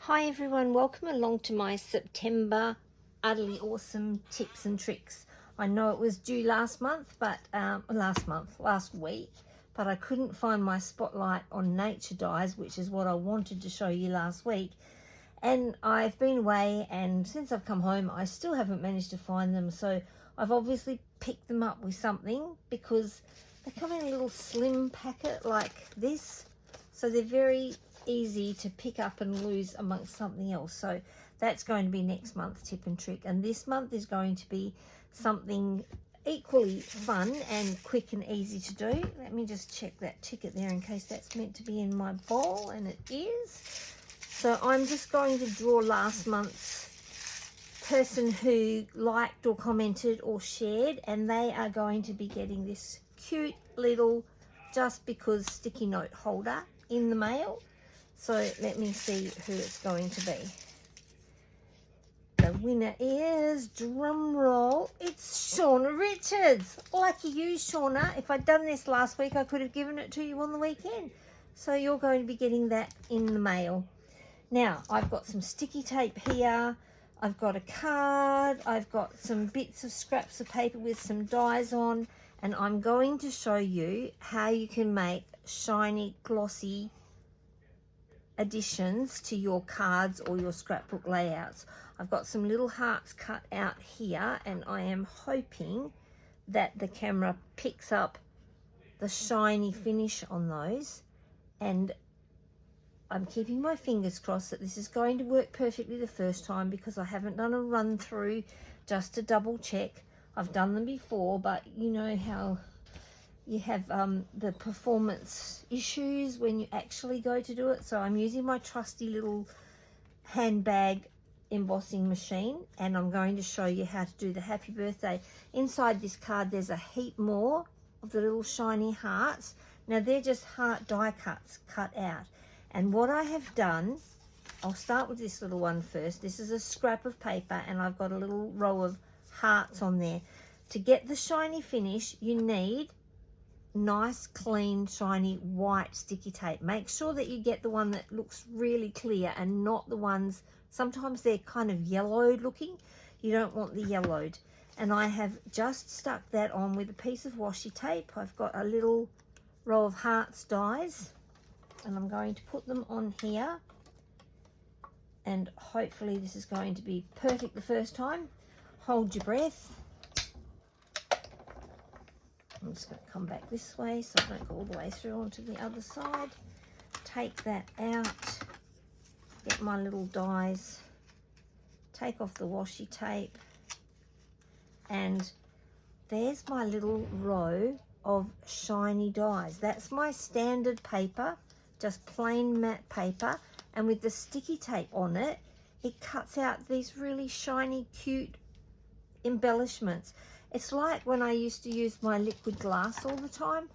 Hi everyone, welcome along to my September Utterly Awesome Tips and Tricks. I know it was due last week, but I couldn't find my spotlight on nature dyes, which is what I wanted to show you last week. And I've been away, and since I've come home, I still haven't managed to find them. So I've obviously picked them up with something because they come in a little slim packet like this. So they're very easy to pick up and lose amongst something else. So that's going to be next month's tip and trick, and this month is going to be something equally fun and quick and easy to do. Let me just check that ticket there in case that's meant to be in my bowl, and it is. So I'm just going to draw last month's person who liked or commented or shared, and they are going to be getting this cute little just because sticky note holder in the mail. So let me see who it's going to be. The winner is, drum roll, it's Shauna Richards. Lucky you, Shauna. If I'd done this last week, I could have given it to you on the weekend. So you're going to be getting that in the mail. Now, I've got some sticky tape here. I've got a card. I've got some bits of scraps of paper with some dies on. And I'm going to show you how you can make shiny, glossy additions to your cards or your scrapbook layouts. I've got some little hearts cut out here, and I am hoping that the camera picks up the shiny finish on those, and I'm keeping my fingers crossed that this is going to work perfectly the first time, because I haven't done a run through just to double check. I've done them before, but you know how you have the performance issues when you actually go to do it. So I'm using my trusty little handbag embossing machine, and I'm going to show you how to do the happy birthday. Inside this card there's a heap more of the little shiny hearts. Now they're just heart die cuts cut out, and what I have done, I'll start with this little one first. This is a scrap of paper, and I've got a little row of hearts on there. To get the shiny finish, you need nice, clean, shiny white sticky tape. Make sure that you get the one that looks really clear and not the ones, sometimes they're kind of yellowed looking. You don't want the yellowed. And I have just stuck that on with a piece of washi tape. I've got a little row of hearts dies, and I'm going to put them on here, and hopefully this is going to be perfect the first time. Hold your breath. I'm just going to come back this way so I don't go all the way through onto the other side. Take that out, get my little dies, take off the washi tape, and there's my little row of shiny dies. That's my standard paper, just plain matte paper, and with the sticky tape on it, it cuts out these really shiny, cute embellishments. It's like when I used to use my liquid glass all the time.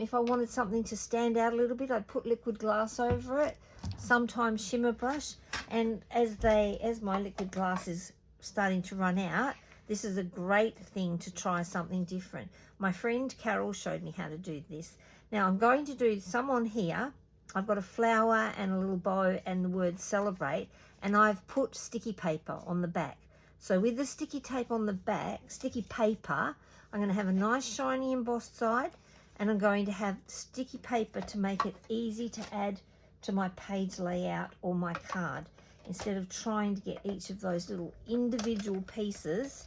If I wanted something to stand out a little bit, I'd put liquid glass over it, sometimes shimmer brush, and as my liquid glass is starting to run out, this is a great thing to try something different. My friend Carol showed me how to do this. Now I'm going to do some on here. I've got a flower and a little bow and the word celebrate, and I've put sticky paper on the back. So with the sticky tape on the back, sticky paper, I'm going to have a nice shiny embossed side, and I'm going to have sticky paper to make it easy to add to my page layout or my card, instead of trying to get each of those little individual pieces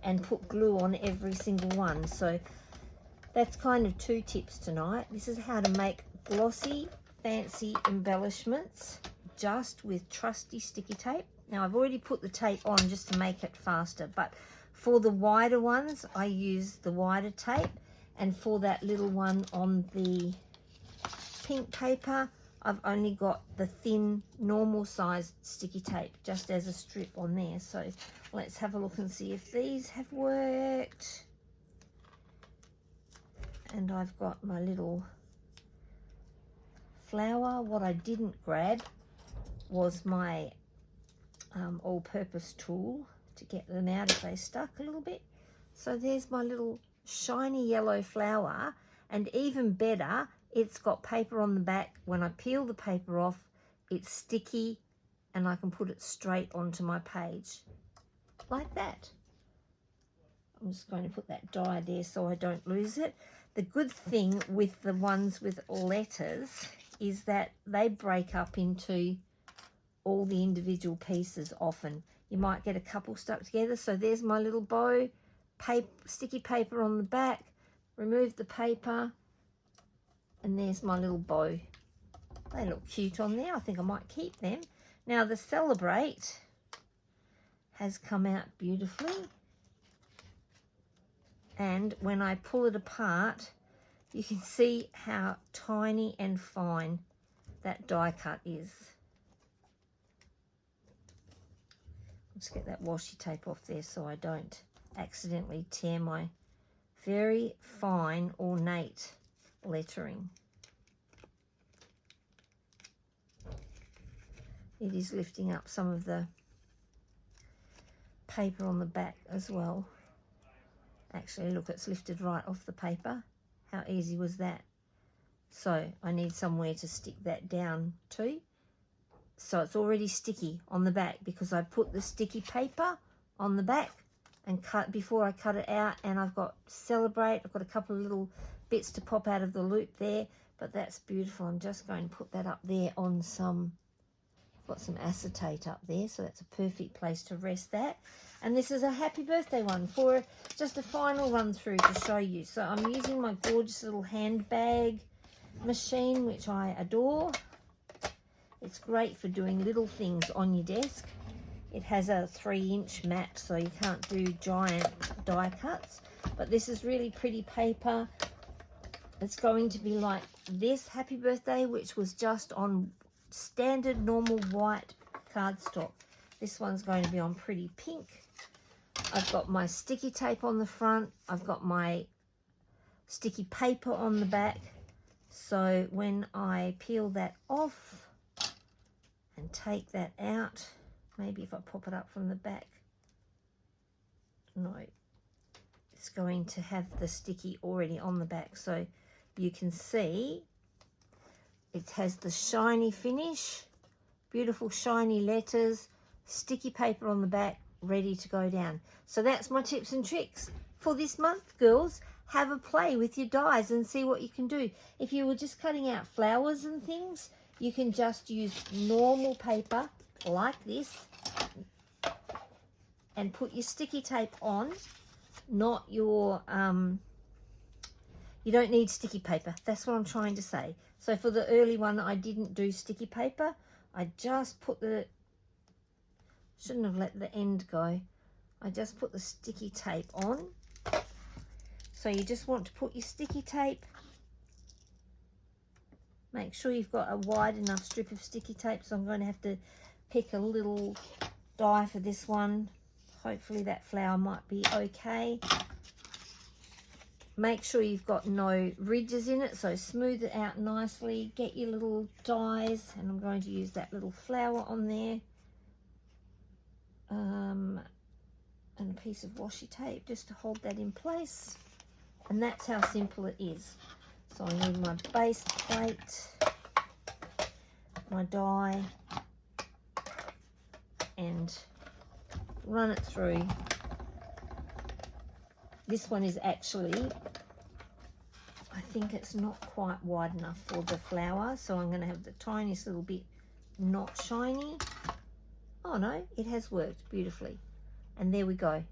and put glue on every single one. So that's kind of two tips tonight. This is how to make glossy, fancy embellishments just with trusty sticky tape. Now I've already put the tape on just to make it faster, but for the wider ones I use the wider tape, and for that little one on the pink paper I've only got the thin normal sized sticky tape just as a strip on there. So let's have a look and see if these have worked. And I've got my little flower. What I didn't grab was my all-purpose tool to get them out if they stuck a little bit. So there's my little shiny yellow flower, and even better, it's got paper on the back. When I peel the paper off, it's sticky and I can put it straight onto my page like that. I'm just going to put that die there so I don't lose it. The good thing with the ones with letters is that they break up into all the individual pieces often. You might get a couple stuck together. So there's my little bow, sticky paper on the back, remove the paper, and there's my little bow. They look cute on there. I think I might keep them. Now the Celebrate has come out beautifully. And when I pull it apart, you can see how tiny and fine that die cut is. Let's get that washi tape off there so I don't accidentally tear my very fine, ornate lettering. It is lifting up some of the paper on the back as well. Actually, look, it's lifted right off the paper. How easy was that? So I need somewhere to stick that down to. So it's already sticky on the back because I put the sticky paper on the back and cut before I cut it out, and I've got Celebrate. I've got a couple of little bits to pop out of the loop there, but that's beautiful. I'm just going to put that up there on some, got some acetate up there, so that's a perfect place to rest that. And this is a happy birthday one for just a final run through to show you. So I'm using my gorgeous little handbag machine, which I adore. It's great for doing little things on your desk. It has a 3-inch mat, so you can't do giant die cuts. But this is really pretty paper. It's going to be like this happy birthday, which was just on standard normal white cardstock. This one's going to be on pretty pink. I've got my sticky tape on the front. I've got my sticky paper on the back. So when I peel that off and take that out, maybe if I pop it up from the back, no, it's going to have the sticky already on the back. So you can see it has the shiny finish, beautiful shiny letters, sticky paper on the back, ready to go down. So that's my tips and tricks for this month, girls. Have a play with your dies and see what you can do. If you were just cutting out flowers and things, you can just use normal paper like this and put your sticky tape on, not your, you don't need sticky paper. That's what I'm trying to say. So for the early one, I didn't do sticky paper. I just put the, shouldn't have let the end go. I just put the sticky tape on. So you just want to put your sticky tape. Make sure you've got a wide enough strip of sticky tape. So I'm going to have to pick a little die for this one. Hopefully that flower might be okay. Make sure you've got no ridges in it, so smooth it out nicely. Get your little dies, and I'm going to use that little flower on there. And a piece of washi tape just to hold that in place. And that's how simple it is. So I need my base plate, my die, and run it through. This one is actually, I think it's not quite wide enough for the flower, so I'm going to have the tiniest little bit not shiny. Oh no, it has worked beautifully. And there we go.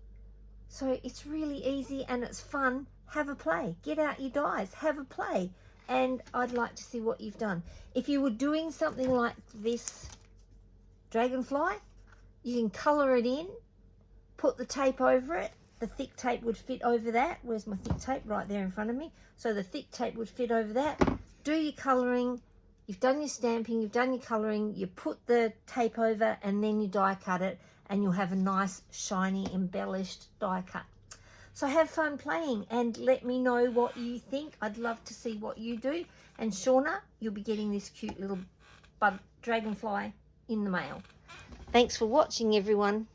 So it's really easy and it's fun. Have a play. Get out your dies. Have a play. And I'd like to see what you've done. If you were doing something like this dragonfly, you can colour it in, put the tape over it. The thick tape would fit over that. Where's my thick tape? Right there in front of me. So the thick tape would fit over that. Do your colouring. You've done your stamping. You've done your colouring. You put the tape over and then you die cut it. And you'll have a nice, shiny, embellished die cut. So have fun playing and let me know what you think. I'd love to see what you do. And Shauna, you'll be getting this cute little dragonfly in the mail. Thanks for watching, everyone.